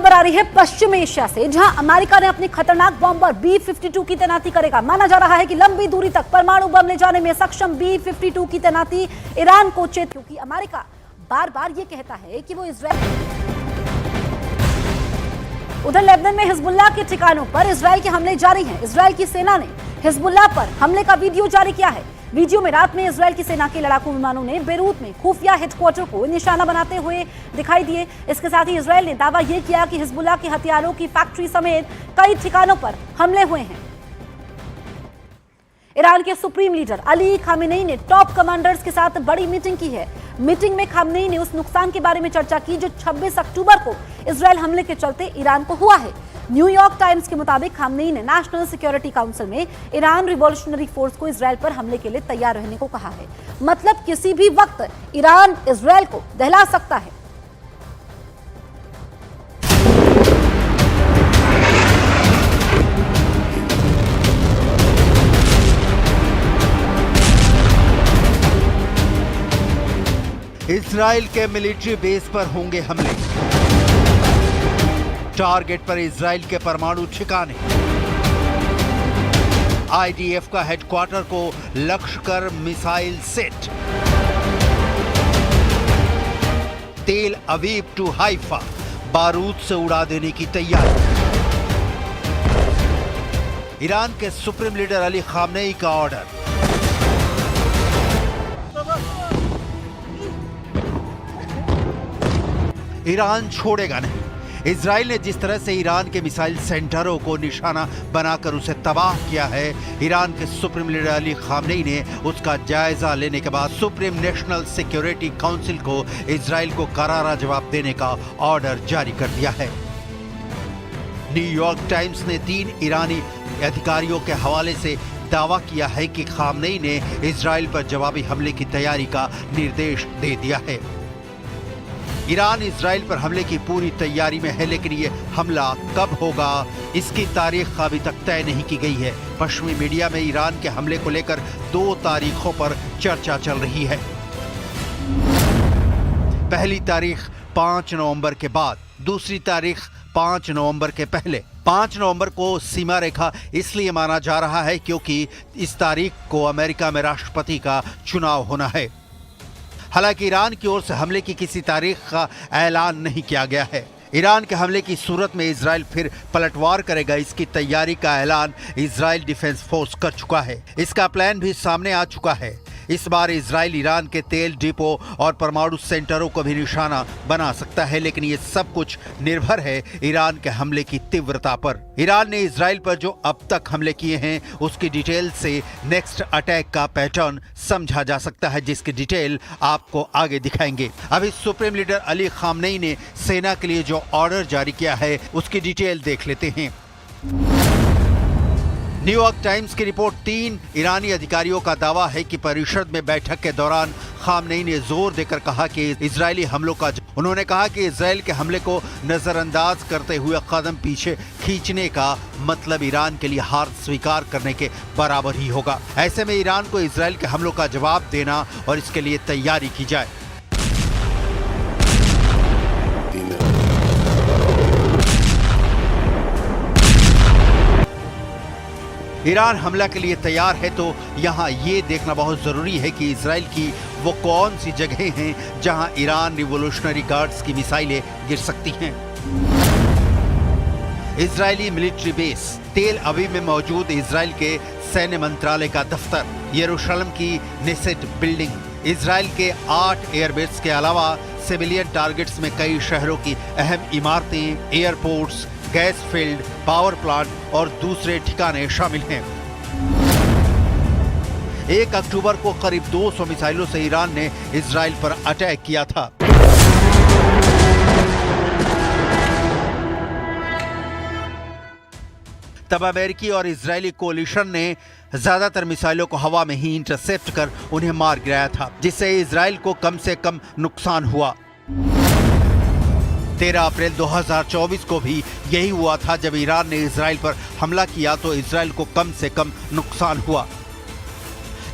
खबर आ रही है पश्चिम एशिया से, जहां अमेरिका ने अपनी खतरनाक बॉम्बर B-52 की तैनाती करेगा। माना जा रहा है कि लंबी दूरी तक परमाणु बम ले जाने में सक्षम B-52 की तैनाती ईरान को चेत, क्योंकि अमेरिका बार बार ये कहता है कि वो इजराइल। उधर लेबनान में हिजबुल्लाह के ठिकानों पर इजराइल के हमले जारी हैं। इजराइल की सेना ने हिजबुल्लाह पर हमले का वीडियो जारी किया है। वीडियो में रात में इजराइल की सेना के लड़ाकू विमानों ने बेरूत में खुफिया हेडक्वार्टर को निशाना बनाते हुए दिखाई दिए। इसके साथ ही इजराइल ने दावा यह किया कि हिजबुल्लाह के हथियारों की फैक्ट्री समेत कई ठिकानों पर हमले हुए हैं। ईरान के सुप्रीम लीडर अली खामेनेई ने टॉप कमांडर्स के साथ बड़ी मीटिंग की है। मीटिंग में खामेनेई ने उस नुकसान के बारे में चर्चा की जो 26 अक्टूबर को इजराइल हमले के चलते ईरान को हुआ है। न्यूयॉर्क टाइम्स के मुताबिक खामेनेई ने नेशनल सिक्योरिटी काउंसिल में ईरान रिवॉल्यूशनरी फोर्स को इजराइल पर हमले के लिए तैयार रहने को कहा है। मतलब किसी भी वक्त ईरान इजराइल को दहला सकता है। इजराइल के मिलिट्री बेस पर होंगे हमले, टारगेट पर इजराइल के परमाणु ठिकाने, आईडीएफ का हेडक्वार्टर को लक्ष्य कर मिसाइल सेट, तेल अवीव टू हाइफा बारूद से उड़ा देने की तैयारी। ईरान के सुप्रीम लीडर अली खामेनेई का ऑर्डर, ईरान छोड़ेगा नहीं। इजराइल ने जिस तरह से ईरान के मिसाइल सेंटरों को निशाना बनाकर उसे तबाह किया है, ईरान के सुप्रीम लीडर अली खामेनेई ने उसका जायजा लेने के बाद सुप्रीम नेशनल सिक्योरिटी काउंसिल को इजराइल को करारा जवाब देने का ऑर्डर जारी कर दिया है। न्यूयॉर्क टाइम्स ने 3 ईरानी अधिकारियों के हवाले से दावा किया है कि खामेनेई ने इजराइल पर जवाबी हमले की तैयारी का निर्देश दे दिया है। ईरान इजराइल पर हमले की पूरी तैयारी में है, लेकिन ये हमला कब होगा इसकी तारीख अभी तक तय नहीं की गई है। पश्चिमी मीडिया में ईरान के हमले को लेकर 2 तारीखों पर चर्चा चल रही है। पहली तारीख 5 नवंबर के बाद, दूसरी तारीख 5 नवंबर के पहले। 5 नवंबर को सीमा रेखा इसलिए माना जा रहा है क्योंकि इस तारीख को अमेरिका में राष्ट्रपति का चुनाव होना है। हालांकि ईरान की ओर से हमले की किसी तारीख का ऐलान नहीं किया गया है। ईरान के हमले की सूरत में इजराइल फिर पलटवार करेगा, इसकी तैयारी का ऐलान इजराइल डिफेंस फोर्स कर चुका है। इसका प्लान भी सामने आ चुका है। इस बार इजराइल ईरान के तेल डिपो और परमाणु सेंटरों को भी निशाना बना सकता है, लेकिन ये सब कुछ निर्भर है ईरान के हमले की तीव्रता पर। ईरान ने इजराइल पर जो अब तक हमले किए हैं उसकी डिटेल से नेक्स्ट अटैक का पैटर्न समझा जा सकता है, जिसकी डिटेल आपको आगे दिखाएंगे। अभी सुप्रीम लीडर अली खामेनेई ने सेना के लिए जो ऑर्डर जारी किया है उसकी डिटेल देख लेते हैं। न्यूयॉर्क टाइम्स की रिपोर्ट 3 ईरानी अधिकारियों का दावा है कि परिषद में बैठक के दौरान खामेनेई ने जोर देकर कहा कि इजरायली हमलों का उन्होंने कहा कि इजराइल के हमले को नजरअंदाज करते हुए कदम पीछे खींचने का मतलब ईरान के लिए हार स्वीकार करने के बराबर ही होगा। ऐसे में ईरान को इजराइल के हमलों का जवाब देना और इसके लिए तैयारी की जाए। ईरान हमला के लिए तैयार है तो यहाँ ये देखना बहुत जरूरी है कि इजराइल की वो कौन सी जगहें हैं जहाँ ईरान रिवॉल्यूशनरी गार्ड्स की मिसाइलें गिर सकती हैं। इजरायली मिलिट्री बेस, तेल अवीव में मौजूद इजराइल के सैन्य मंत्रालय का दफ्तर, यरूशलेम की नेसेट बिल्डिंग, इजराइल के 8 एयरबेस के अलावा सिविलियन टारगेट्स में कई शहरों की अहम इमारतें, airports, gas field, power plant और दूसरे ठिकाने शामिल हैं। 1 अक्टूबर को करीब 200 मिसाइलों से ईरान ने इजराइल पर अटैक किया था। तब अमेरिकी और इजरायली कोलिशन ने ज्यादातर मिसाइलों को हवा में ही इंटरसेप्ट कर उन्हें मार गिराया था, जिससे इजराइल को कम से कम नुकसान हुआ। 13 अप्रैल 2024 को भी यही हुआ था। जब ईरान ने इजराइल पर हमला किया तो इजराइल को कम से कम नुकसान हुआ।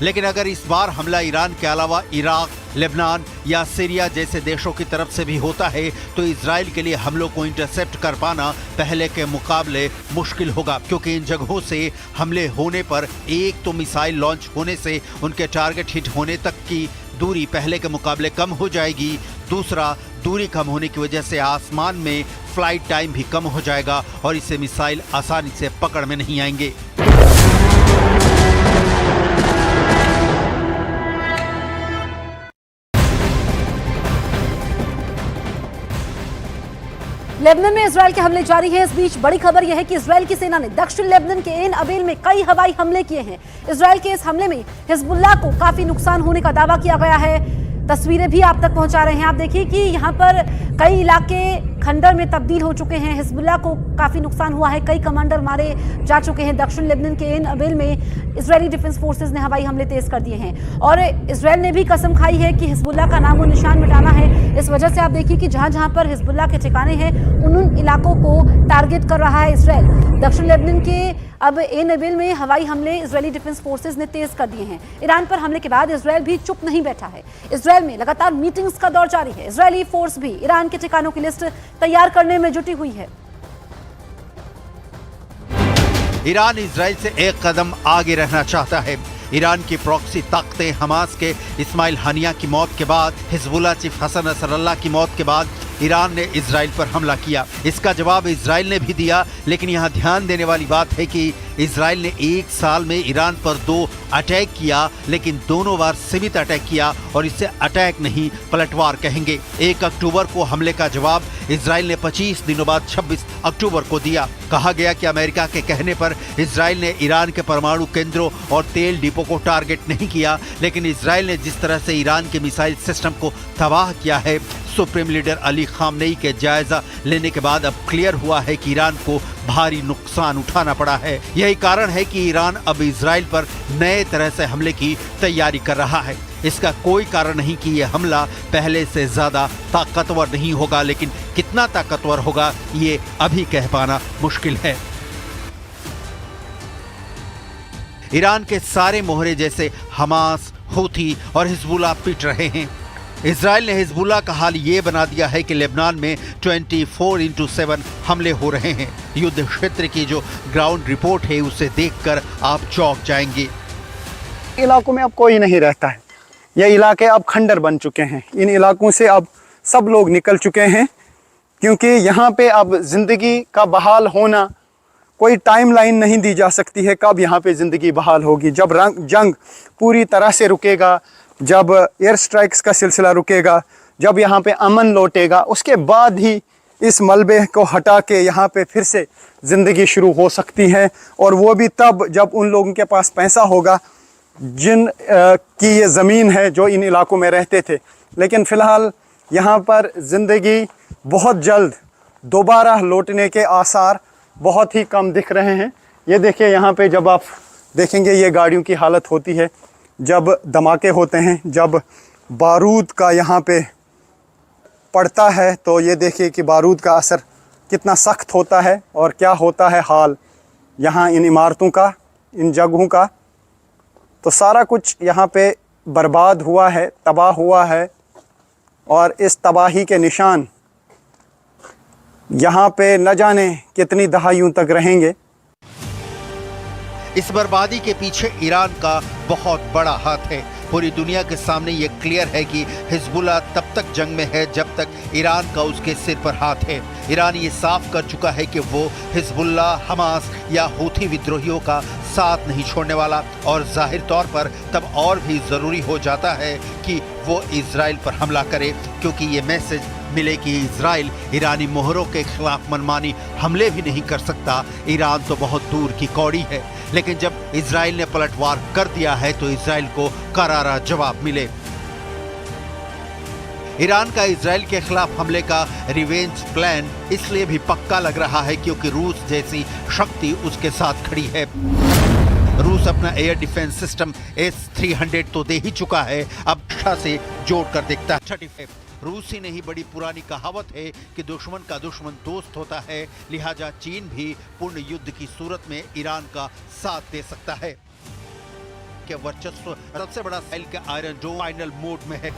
लेकिन अगर इस बार हमला ईरान के अलावा इराक, लेबनान या सीरिया जैसे देशों की तरफ से भी होता है तो इजराइल के लिए हमलों को इंटरसेप्ट कर पाना पहले के मुकाबले मुश्किल होगा, क्योंकि इन जगहों से हमले होने पर एक तो मिसाइल लॉन्च होने से उनके टारगेट हिट होने तक की दूरी पहले के मुकाबले कम हो जाएगी, दूसरा दूरी कम होने की वजह से आसमान में फ्लाइट टाइम भी कम हो जाएगा और इससे मिसाइल आसानी से पकड़ में नहीं आएंगे। लेबनान में इजरायल के हमले जारी हैं। इस बीच बड़ी खबर यह है कि इजरायल की सेना ने दक्षिण लेबनान के एन अबेल में कई हवाई हमले किए हैं। इजरायल के इस हमले में हिजबुल्लाह को काफी नुकसान होने का दावा किया गया है। तस्वीरें भी आप तक पहुंचा रहे हैं। आप देखिए कि यहाँ पर कई इलाके खंडर में तब्दील हो चुके हैं। हिजबुल्लाह को काफी नुकसान हुआ है, कई कमांडर मारे जा चुके हैं। दक्षिण लेबनान के एन अबेल में इजरायली डिफेंस फोर्सेस ने हवाई हमले तेज कर दिए हैं और इजरायल ने भी कसम खाई है कि हिजबुल्लाह का नामो निशान मिटाना है। इस वजह से आप देखिए कि जहां जहां पर हिजबुल्लाह के ठिकाने हैं उन इलाकों को टारगेट कर रहा है इजरायल। दक्षिण लेबनान के अब एन अबेल में हवाई हमले इजरायली डिफेंस फोर्सेस ने तेज कर दिए हैं। ईरान पर हमले के बाद इजरायल भी चुप नहीं बैठा है। इजरायल में लगातार मीटिंग्स का दौर जारी है। इजरायली फोर्स भी ईरान के ठिकानों की लिस्ट तैयार करने में जुटी हुई है। ईरान इजराइल से एक कदम आगे रहना चाहता है। ईरान की प्रॉक्सी ताकतें हमास के इस्माइल हानिया की मौत के बाद, हिजबुल्लाह चीफ हसन नसरल्लाह की मौत के बाद ईरान ने इजराइल पर हमला किया। इसका जवाब इजराइल ने भी दिया, लेकिन यहाँ ध्यान देने वाली बात है कि इजराइल ने एक साल में ईरान पर 2 अटैक किया, लेकिन दोनों बार सीमित अटैक किया और इसे अटैक नहीं पलटवार कहेंगे। 1 अक्टूबर को हमले का जवाब इजराइल ने 25 दिनों बाद 26 अक्टूबर को दिया। कहा गया कि अमेरिका के कहने पर इजराइल ने ईरान के परमाणु केंद्रों और तेल डिपो को टारगेट नहीं किया, लेकिन इजराइल ने जिस तरह से ईरान के मिसाइल सिस्टम को तबाह किया है, सुप्रीम लीडर अली खामनेई के जायजा लेने के बाद अब क्लियर हुआ है कि ईरान को भारी नुकसान उठाना पड़ा है। यही कारण है कि ईरान अब इजराइल पर नए तरह से हमले की तैयारी कर रहा है। इसका कोई कारण नहीं कि यह हमला पहले से ज्यादा ताकतवर नहीं होगा, लेकिन कितना ताकतवर होगा ये अभी कह पाना मुश्किल है। ईरान के सारे मोहरे जैसे हमास, हूथी और हिजबुल्लाह पिट रहे हैं। इजराइल ने हिजबुल्लाह का हाल ये बना दिया है कि लेबनान में 24/7 हमले हो रहे हैं। युद्ध क्षेत्र की जो ग्राउंड रिपोर्ट है उसे देखकर आप चौंक जाएंगे। इलाकों में अब कोई नहीं रहता है। ये इलाके अब खंडर बन चुके हैं। इन इलाकों से अब सब लोग निकल चुके हैं, क्योंकि यहाँ पे अब ज़िंदगी का बहाल होना कोई टाइमलाइन नहीं दी जा सकती है कब यहाँ पे ज़िंदगी बहाल होगी। जब जंग पूरी तरह से रुकेगा, जब एयर स्ट्राइक्स का सिलसिला रुकेगा, जब यहाँ पे अमन लौटेगा, उसके बाद ही इस मलबे को हटा के यहाँ पे फिर से ज़िंदगी शुरू हो सकती है। और वो भी तब जब उन लोगों के पास पैसा होगा जिन की ये ज़मीन है जो इन इलाकों में रहते थे। लेकिन फ़िलहाल यहाँ पर ज़िंदगी बहुत जल्द दोबारा लौटने के आसार बहुत ही कम दिख रहे हैं। ये देखिए, यहाँ पे जब आप देखेंगे ये गाड़ियों की हालत होती है जब धमाके होते हैं, जब बारूद का यहाँ पे पड़ता है, तो ये देखिए कि बारूद का असर कितना सख्त होता है और क्या होता है हाल यहाँ इन इमारतों का, इन जगहों का। तो सारा कुछ यहाँ पे बर्बाद हुआ है, तबाह हुआ है, और इस तबाही के निशान यहाँ पे न जाने कितनी दहाइयों तक रहेंगे। इस बर्बादी के पीछे ईरान का बहुत बड़ा हाथ है। पूरी दुनिया के सामने ये क्लियर है कि हिजबुल्लाह तब तक जंग में है जब तक ईरान का उसके सिर पर हाथ है। ईरान ये साफ कर चुका है कि वो हिजबुल्लाह, हमास या हूथी विद्रोहियों का साथ नहीं छोड़ने वाला, और जाहिर तौर पर तब और भी ज़रूरी हो जाता है कि वो इजराइल पर हमला करे, क्योंकि ये मैसेज मिले कि इजराइल ईरानी मोहरों के खिलाफ मनमानी हमले भी नहीं कर सकता। ईरान तो बहुत दूर की कौड़ी है, लेकिन जब इजराइल ने पलटवार कर दिया है तो इजराइल को करारा जवाब मिले। ईरान का इजराइल के खिलाफ हमले का रिवेंज प्लान इसलिए भी पक्का लग रहा है क्योंकि रूस जैसी शक्ति उसके साथ खड़ी है। रूस अपना एयर डिफेंस सिस्टम S-300 तो दे ही चुका है, अब रक्षा से जोड़ कर देखता है। रूस ही नहीं, बड़ी पुरानी कहावत है कि दुश्मन का दुश्मन दोस्त होता है, लिहाजा चीन भी पूर्ण युद्ध की सूरत में ईरान का साथ दे सकता है। के वर्चस्व, सबसे बड़ा मिसाइल का आयरन जो फाइनल मोड में है।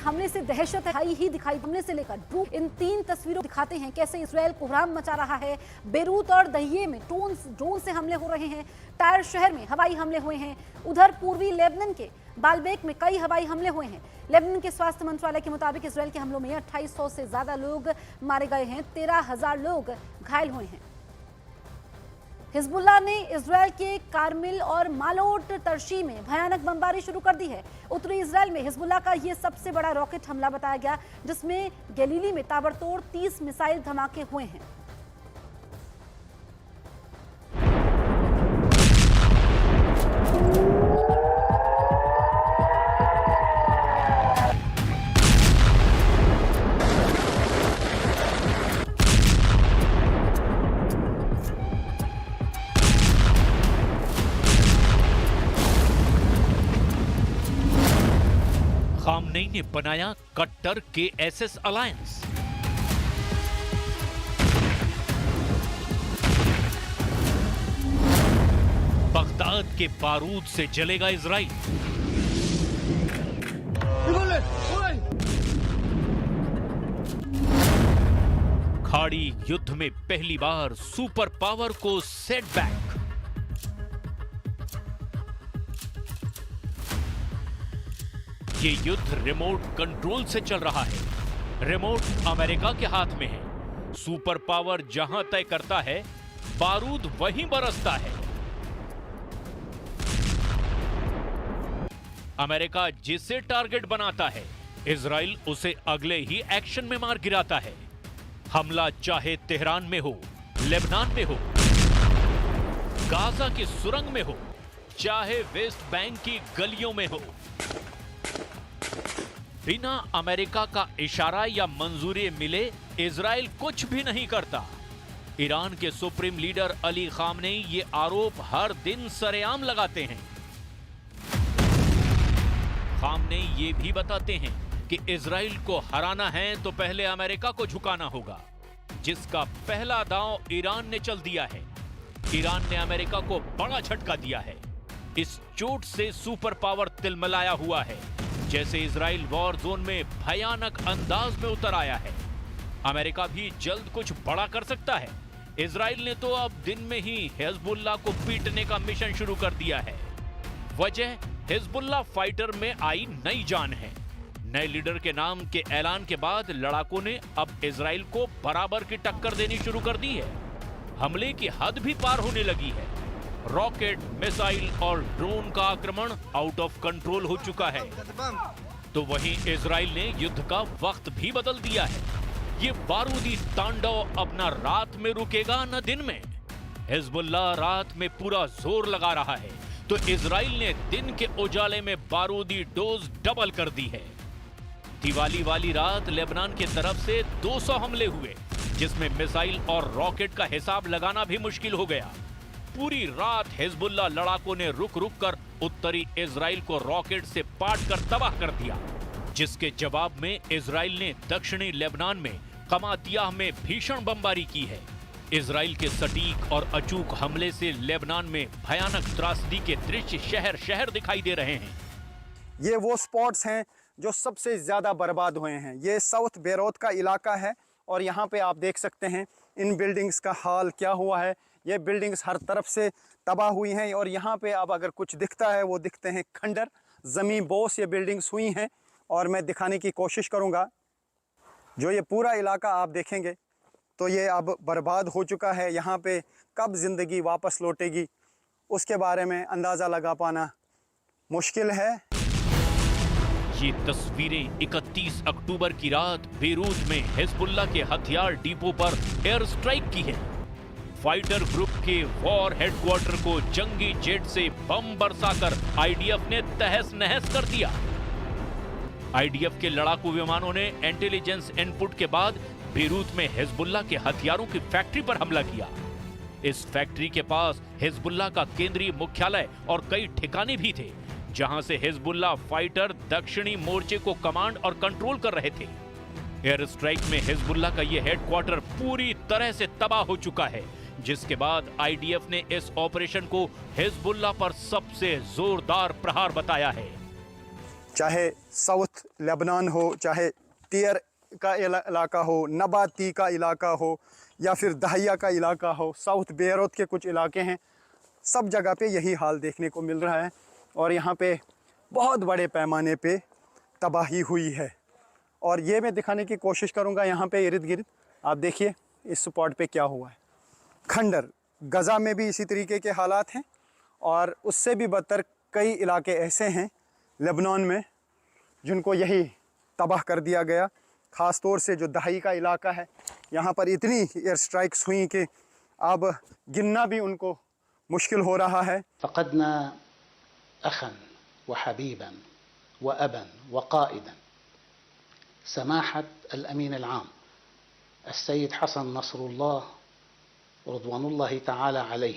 हमले से दहशत ही दिखाई, हमले से लेकर ड्रोन, इन 3 तस्वीरों दिखाते हैं कैसे इसराइल कोहराम मचा रहा है। बेरूत और दहिये में ड्रोन से हमले हो रहे हैं। टायर शहर में हवाई हमले हुए हैं। उधर पूर्वी लेबनान के बालबेक में कई हवाई हमले हुए हैं। लेबनान के स्वास्थ्य मंत्रालय के मुताबिक इसराइल के हमलों में 2800 से ज्यादा लोग मारे गए हैं, 13,000 लोग घायल हुए हैं। हिजबुल्लाह ने इजरायल के कार्मिल और मालोट तरशी में भयानक बमबारी शुरू कर दी है। उत्तरी इजरायल में हिजबुल्लाह का यह सबसे बड़ा रॉकेट हमला बताया गया, जिसमें गलीली में ताबड़तोड़ 30 मिसाइल धमाके हुए हैं। खामनेई ने बनाया कट्टर KSS अलायंस। बगदाद के बारूद से जलेगा इजराइल। खाड़ी युद्ध में पहली बार सुपर पावर को सेटबैक। ये युद्ध रिमोट कंट्रोल से चल रहा है। रिमोट अमेरिका के हाथ में है। सुपर पावर जहां तय करता है, बारूद वहीं बरसता है। अमेरिका जिसे टारगेट बनाता है, इजराइल उसे अगले ही एक्शन में मार गिराता है। हमला चाहे तेहरान में हो, लेबनान में हो, गाजा की सुरंग में हो, चाहे वेस्ट बैंक की गलियों में हो, बिना अमेरिका का इशारा या मंजूरी मिले इजराइल कुछ भी नहीं करता। ईरान के सुप्रीम लीडर अली खामनेई ये आरोप हर दिन सरेआम लगाते हैं। खामनेई ये भी बताते हैं कि इजराइल को हराना है तो पहले अमेरिका को झुकाना होगा, जिसका पहला दांव ईरान ने चल दिया है। ईरान ने अमेरिका को बड़ा झटका दिया है। इस चोट से सुपर पावर तिलमिलाया हुआ है, जैसे इजराइल वॉर जोन में भयानक अंदाज में उतर आया है। अमेरिका भी जल्द कुछ बड़ा कर सकता है। इजराइल ने तो अब दिन में ही हिजबुल्लाह को पीटने का मिशन शुरू कर दिया है। वजह हिजबुल्लाह फाइटर में आई नई जान है। नए लीडर के नाम के ऐलान के बाद लड़ाकों ने अब इजराइल को बराबर की टक्कर देनी शुरू कर दी है। हमले की हद भी पार होने लगी है। रॉकेट, मिसाइल और ड्रोन का आक्रमण आउट ऑफ कंट्रोल हो चुका है। तो वहीं इजराइल ने युद्ध का वक्त भी बदल दिया है। ये बारूदी तांडव अब न रात में रुकेगा न दिन में। हिजबुल्लाह रात में पूरा जोर लगा रहा है, तो इजराइल ने दिन के उजाले में बारूदी डोज डबल कर दी है। दिवाली वाली रात लेबनान की तरफ से 200 हमले हुए, जिसमें मिसाइल और रॉकेट का हिसाब लगाना भी मुश्किल हो गया। पूरी रात हिजबुल्लाह लड़ाकों ने रुक रुक कर उत्तरी इजराइल को रॉकेट से पाट कर तबाह कर दिया, जिसके जवाब में इजराइल ने दक्षिणी लेबनान में कमातियाह में भीषण बमबारी की है। इजराइल के सटीक और अचूक हमले से लेबनान में भयानक त्रासदी के दृश्य शहर शहर दिखाई दे रहे हैं। ये वो स्पॉट्स हैं जो सबसे ज़्यादा बर्बाद हुए हैं। ये साउथ बेरूत का इलाका है और यहाँ पे आप देख सकते हैं इन बिल्डिंग्स का हाल क्या हुआ है। ये बिल्डिंग्स हर तरफ से तबाह हुई हैं और यहाँ पे अब अगर कुछ दिखता है वो दिखते हैं खंडर, ज़मीन बोस ये बिल्डिंग्स हुई हैं। और मैं दिखाने की कोशिश करूँगा। जो ये पूरा इलाका आप देखेंगे तो ये अब बर्बाद हो चुका है। यहाँ पे कब ज़िंदगी वापस लौटेगी उसके बारे में अंदाज़ा लगा पाना मुश्किल है। ये तस्वीरें 31 अक्टूबर की रात बेरूत में हिजबुल्लाह के हथियार डिपो पर एयर स्ट्राइक की है। फाइटर ग्रुप के वॉर हेडक्वार्टर को जंगी जेट से बम बरसाकर आईडीएफ ने तहस नहस कर दिया। आईडीएफ के लड़ाकू विमानों ने इंटेलिजेंस इनपुट के बाद बेरूत में हिजबुल्लाह के हथियारों की फैक्ट्री पर हमला किया। इस फैक्ट्री के पास हिजबुल्लाह का केंद्रीय मुख्यालय और कई ठिकाने भी थे, जहां से हिजबुल्लाह फाइटर दक्षिणी मोर्चे को कमांड और कंट्रोल कर रहे थे। एयर स्ट्राइक में हिजबुल्लाह का यह हेडक्वार्टर पूरी तरह से तबाह हो चुका है। जिसके बाद आईडीएफ ने इस ऑपरेशन को हिजबुल्लाह पर सबसे जोरदार प्रहार बताया है। चाहे साउथ लेबनान हो, चाहे टियर का इलाका हो, नबाती का इलाका हो, या फिर दहिया का इलाका हो, साउथ बेरूत के कुछ इलाके हैं, सब जगह पे यही हाल देखने को मिल रहा है। और यहाँ पे बहुत बड़े पैमाने पे तबाही हुई है। और ये मैं दिखाने की कोशिश करूँगा यहाँ पे इर्द गिर्द। आप देखिए इस स्पॉट पे क्या हुआ है। खंडर गज़ा में भी इसी तरीके के हालात हैं, और उससे भी बदतर कई इलाके ऐसे हैं लेबनान में जिनको यही तबाह कर दिया गया। ख़ास तौर से जो दहाई का इलाका है, यहाँ पर इतनी एयर स्ट्राइक्स हुई कि अब गिनना भी उनको मुश्किल हो रहा है। फक़दना अखन व हबीबन व अबन व क़ाइदन समाहत अल-अमीन अल-आम अस्सय्यद हसन नसरुल्लाह रज़वानुल्लाहि तआला अलैह,